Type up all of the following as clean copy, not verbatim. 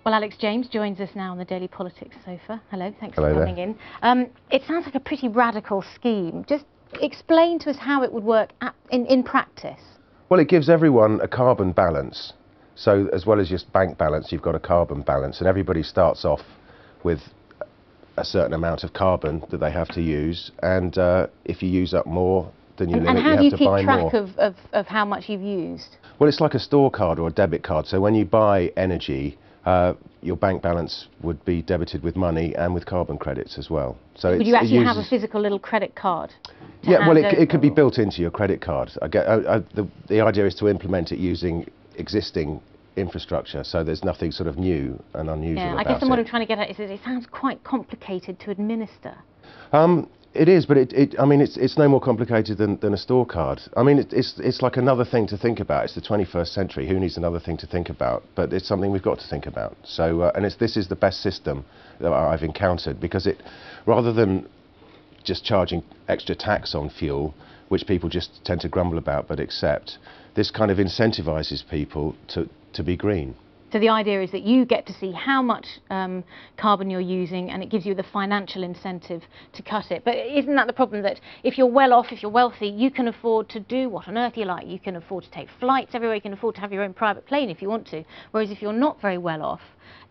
Well, Alex James joins us now on the Daily Politics sofa. Hello, thanks Hello for coming in. It sounds like a pretty radical scheme. Just explain to us how it would work in practice. Well, it gives everyone a carbon balance. So as well as just bank balance, you've got a carbon balance, and everybody starts off with a certain amount of carbon that they have to use, and if you use up more than you limit, you have to buy more. And how do you keep track of how much you've used? Well, it's like a store card or a debit card. So when you buy energy, your bank balance would be debited with money and with carbon credits as well. So would you actually have a physical little credit card? Yeah, well, it could be built into your credit card. The idea is to implement it using existing infrastructure, so there's nothing sort of new and unusual about it. I guess what I'm trying to get at is that it sounds quite complicated to administer. It is, but I mean, it's no more complicated than a store card. I mean, it's like another thing to think about. It's the 21st century. Who needs another thing to think about? But it's something we've got to think about. So, and this is the best system that I've encountered, because rather than just charging extra tax on fuel, which people just tend to grumble about but accept, this kind of incentivizes people to be green. So the idea is that you get to see how much carbon you're using, and it gives you the financial incentive to cut it. But isn't that the problem, that if you're well off, if you're wealthy, you can afford to do what on earth you like? You can afford to take flights everywhere, you can afford to have your own private plane if you want to. Whereas if you're not very well off,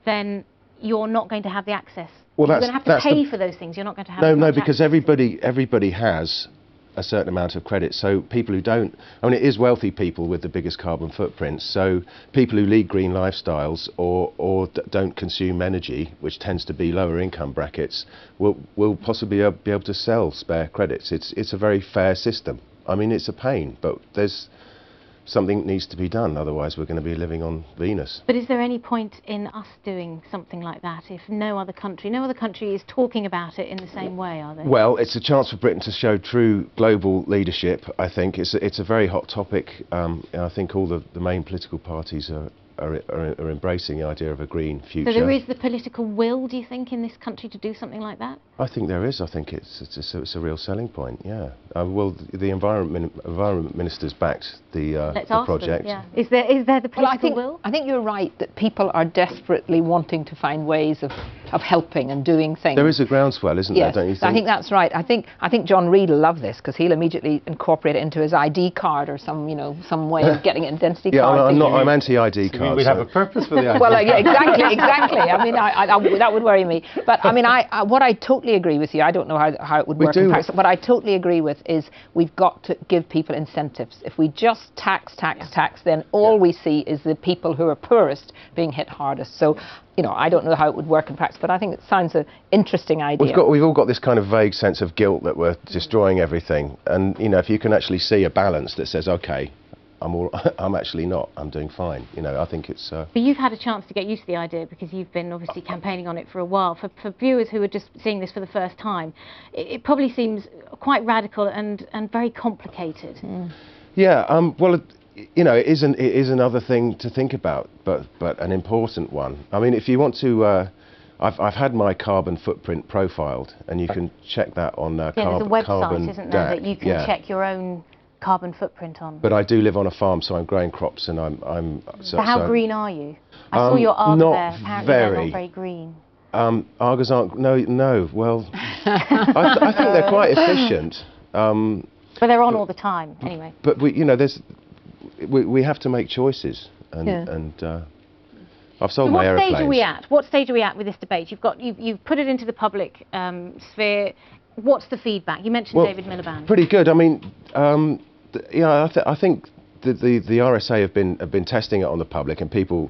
then you're not going to have the access. Well, you're going to have to pay for those things. You're not going to have No, because everybody has a certain amount of credit. So people who don't, I mean, it is wealthy people with the biggest carbon footprints. So people who lead green lifestyles or don't consume energy, which tends to be lower income brackets, will possibly be able to sell spare credits. It's a very fair system. I mean, it's a pain, but something needs to be done, otherwise we're going to be living on Venus. But is there any point in us doing something like that if no other country is talking about it in the same way, are they? Well, it's a chance for Britain to show true global leadership, I think. It's a very hot topic. I think all the main political parties are embracing the idea of a green future. So there is the political will, do you think, in this country to do something like that? I think there is. I think it's a real selling point, yeah. Well, the environment ministers backed the project. Them, yeah. Is there the political will? I think you're right that people are desperately wanting to find ways of helping and doing things. There is a groundswell, isn't there, don't you think? I think that's right. I think John Reid will love this, because he'll immediately incorporate it into his ID card or some way of getting an identity card. Yeah, I'm anti-ID card. We have a purpose for the ID. Well, yeah, exactly. I mean, that would worry me. But I mean, what I totally agree with you. I don't know how it would work in practice. What I totally agree with is we've got to give people incentives. If we just tax, then all we see is the people who are poorest being hit hardest. So, I don't know how it would work in practice, but I think it sounds an interesting idea. We've all got this kind of vague sense of guilt that we're destroying everything. And, if you can actually see a balance that says, OK, I'm actually not, I'm doing fine. I think it's... But you've had a chance to get used to the idea, because you've been obviously campaigning on it for a while. For viewers who are just seeing this for the first time, it probably seems quite radical and very complicated. Mm. Yeah, well, it is another thing to think about, but an important one. I mean, if you want to... I've had my carbon footprint profiled, and you can check that on there's a website, isn't there, that you can check your own carbon footprint on. But I do live on a farm, so I'm growing crops, and I'm so how green are you? I saw your Arga there. Apparently they're not very green. Argas aren't. No. Well, I think they're quite efficient. But they're on all the time, anyway. But we have to make choices, and I've sold my aeroplanes. What stage are we at? What stage are we at with this debate? You've put it into the public sphere. What's the feedback? You mentioned David Miliband. Pretty good. I mean, I think the RSA have been testing it on the public, and people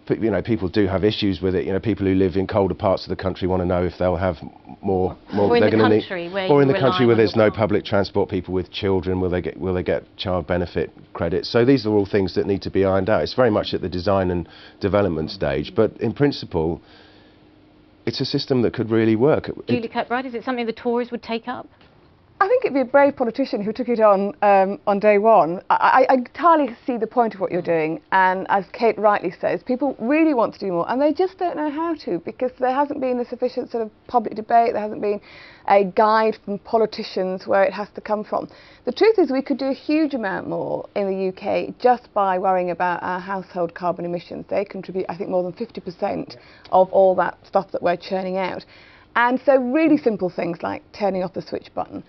do have issues with it. People who live in colder parts of the country want to know if they'll have more. Or in the country where there's no public transport. People with children, will they get child benefit credits? So these are all things that need to be ironed out. It's very much at the design and development stage, but in principle, it's a system that could really work. Julie Kirkbride, is it something the Tories would take up? I think it'd be a brave politician who took it on day one. I entirely see the point of what you're doing, and as Kate rightly says, people really want to do more, and they just don't know how to, because there hasn't been a sufficient sort of public debate, there hasn't been a guide from politicians where it has to come from. The truth is we could do a huge amount more in the UK just by worrying about our household carbon emissions. They contribute, I think, more than 50% of all that stuff that we're churning out. And so really simple things like turning off the switch button,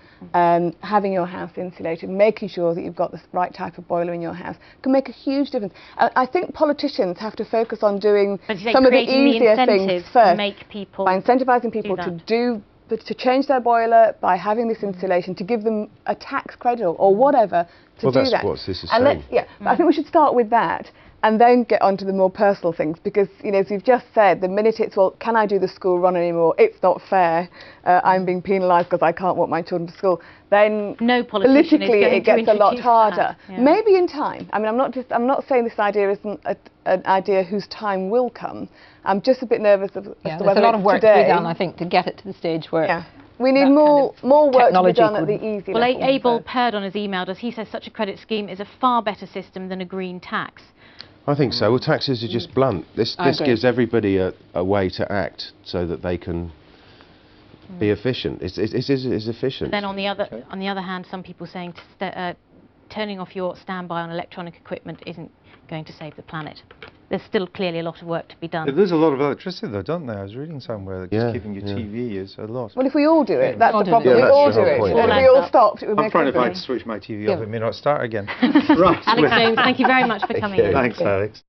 having your house insulated, making sure that you've got the right type of boiler in your house can make a huge difference. I think politicians have to focus on doing some of the easier things first. Make people by incentivising people to change their boiler, by having this insulation, to give them a tax credit or whatever to do that. Well, that's what this is saying. I think we should start with that, and then get on to the more personal things, because, you know, as you've just said, the minute it's, well, can I do the school run anymore? It's not fair. I'm being penalised because I can't walk my children to school. Then no politician politically is going it gets to a lot harder. Yeah. Maybe in time. I mean, I'm not saying this idea isn't an idea whose time will come. I'm just a bit nervous as to whether there's a lot of work today. to be done, I think, to get it to the stage where. Yeah. We need more work to be done at the easy Well, level. Abel Perdon has emailed us. He says such a credit scheme is a far better system than a green tax. I think so. Well, taxes are just blunt. This gives everybody a way to act so that they can be efficient. It's efficient. But then on the other hand, some people saying turning off your standby on electronic equipment isn't going to save the planet. There's still clearly a lot of work to be done. They lose a lot of electricity though, don't they? I was reading somewhere that just keeping your TV is a lot. Well, if we all do it, that's the problem. Yeah, we all do the it. whole point. And if we all stopped, it would I'm make trying a to find difference. to switch my TV off, it may not start again. Right. Alex Jones, thank you very much for coming in. Thanks, Alex.